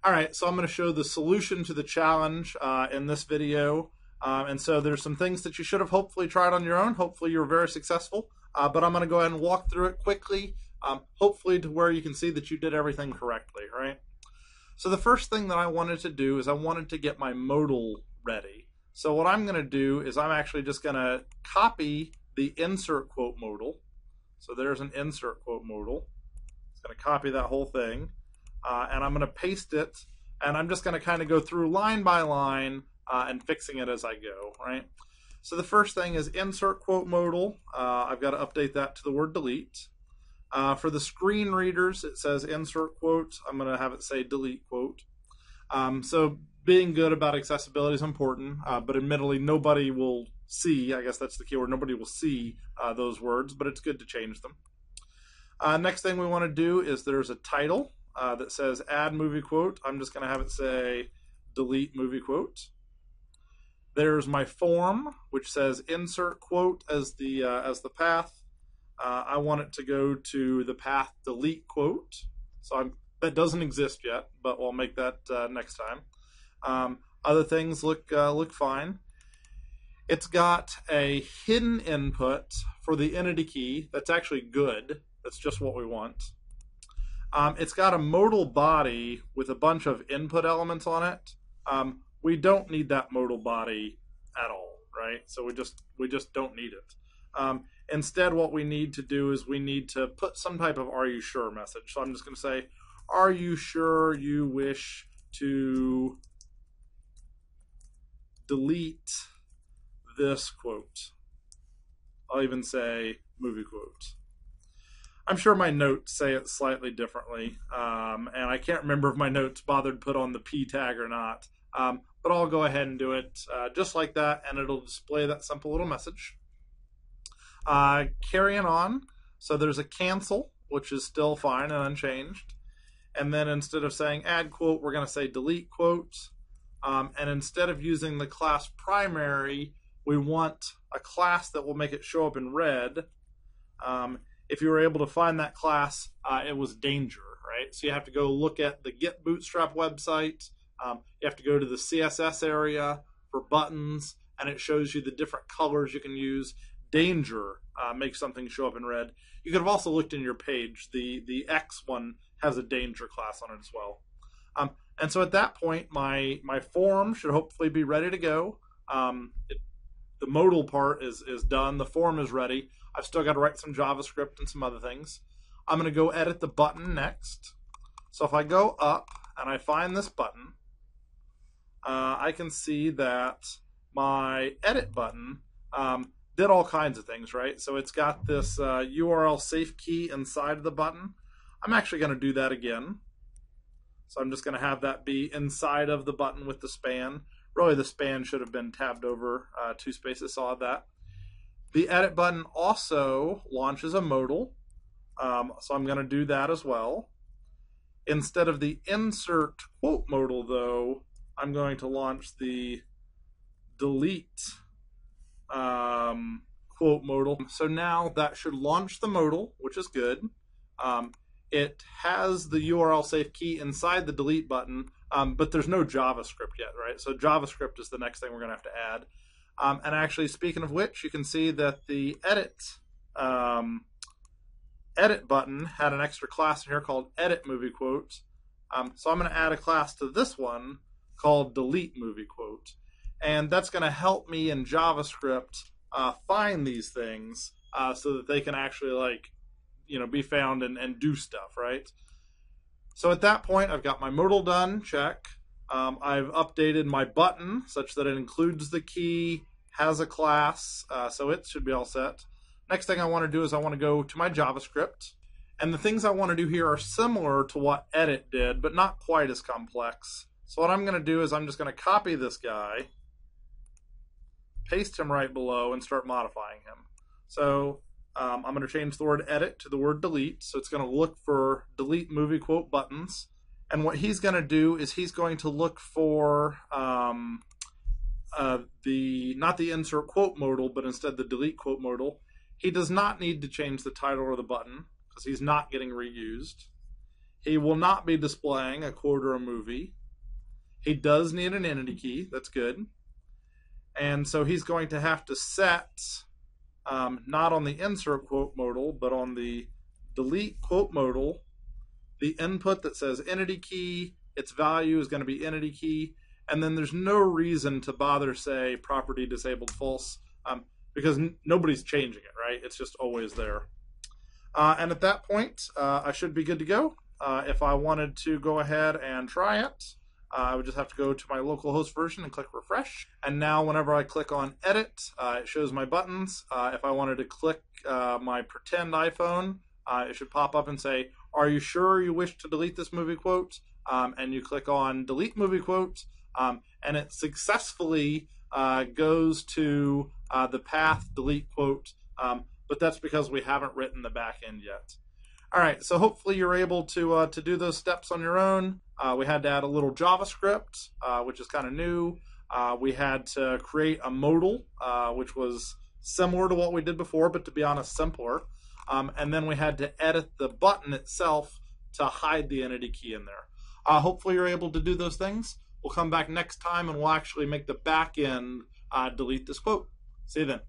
All right, so I'm going to show the solution to the challenge in this video. And so there's some things that you should have hopefully tried on your own. Hopefully you were very successful. But I'm going to go ahead and walk through it quickly, hopefully to where you can see that you did everything correctly, right? So the first thing that I wanted to do is I wanted to get my modal ready. So what I'm going to do is I'm actually just going to copy the insert quote modal. So there's an insert quote modal. It's going to copy that whole thing. And I'm going to paste it, and I'm just going to kind of go through line by line and fixing it as I go, right? So the first thing is insert quote modal. I've got to update that to the word delete. For the screen readers, it says insert quote. I'm going to have it say delete quote. So being good about accessibility is important, but admittedly nobody will see, I guess that's the keyword, nobody will see those words, but it's good to change them. Next thing we want to do is there's a title that says add movie quote. I'm just going to have it say delete movie quote. There's my form, which says insert quote as the path. I want it to go to the path delete quote. So that doesn't exist yet, but we'll make that next time. Other things look fine. It's got a hidden input for the entity key. That's actually good. That's just what we want. It's got a modal body with a bunch of input elements on it. We don't need that modal body at all, right? So we just don't need it. Instead, what we need to do is we need to put some type of "Are you sure?" message. So I'm just going to say, "Are you sure you wish to delete this quote?" I'll even say movie quote. I'm sure my notes say it slightly differently, and I can't remember if my notes bothered to put on the P tag or not, but I'll go ahead and do it just like that, and it'll display that simple little message. Carrying on, so there's a cancel, which is still fine and unchanged, and then instead of saying add quote, we're going to say delete quote, and instead of using the class primary, we want a class that will make it show up in red. If you were able to find that class, it was danger, right? So you have to go look at the Get Bootstrap website. You have to go to the CSS area for buttons, and it shows you the different colors you can use. Danger makes something show up in red. You could have also looked in your page. The X one has a danger class on it as well. And so at that point, my form should hopefully be ready to go. The modal part is done. The form is ready. I've still got to write some JavaScript and some other things. I'm going to go edit the button next. So if I go up and I find this button, I can see that my edit button did all kinds of things, right? So it's got this URL safe key inside of the button. I'm actually going to do that again. So I'm just going to have that be inside of the button with the span. Really, the span should have been tabbed over 2 spaces, so I'll add that. The edit button also launches a modal, so I'm going to do that as well. Instead of the insert quote modal, though, I'm going to launch the delete quote modal. So now that should launch the modal, which is good. It has the URL safe key inside the delete button, but there's no JavaScript yet, right? So JavaScript is the next thing we're going to have to add. And actually, speaking of which, you can see that the edit button had an extra class in here called edit movie quote. So I'm going to add a class to this one called delete movie quote. And that's going to help me in JavaScript find these things so that they can actually be found and do stuff, right? So at that point, I've got my modal done, check. I've updated my button such that it includes the key, has a class, so it should be all set. Next thing I want to do is I want to go to my JavaScript. And the things I want to do here are similar to what edit did, but not quite as complex. So what I'm going to do is I'm just going to copy this guy, paste him right below, and start modifying him. So I'm going to change the word edit to the word delete. So it's going to look for delete movie quote buttons. And what he's going to do is he's going to look for not the insert quote modal, but instead the delete quote modal. He does not need to change the title or the button because he's not getting reused. He will not be displaying a quote or a movie. He does need an entity key. That's good. And so he's going to have to set, not on the insert quote modal, but on the delete quote modal, the input that says entity key, its value is going to be entity key, and then there's no reason to bother say property disabled false, because nobody's changing it, right? It's just always there. And at that point, I should be good to go. If I wanted to go ahead and try it, I would just have to go to my localhost version and click refresh. And now whenever I click on edit, it shows my buttons. If I wanted to click my pretend iPhone, it should pop up and say, are you sure you wish to delete this movie quote? And you click on delete movie quote, and it successfully goes to the path delete quote, but that's because we haven't written the back end yet. All right, so hopefully you're able to do those steps on your own. We had to add a little JavaScript, which is kind of new. We had to create a modal, which was similar to what we did before, but to be honest, simpler. And then we had to edit the button itself to hide the entity key in there. Hopefully you're able to do those things. We'll come back next time and we'll actually make the back end delete this quote. See you then.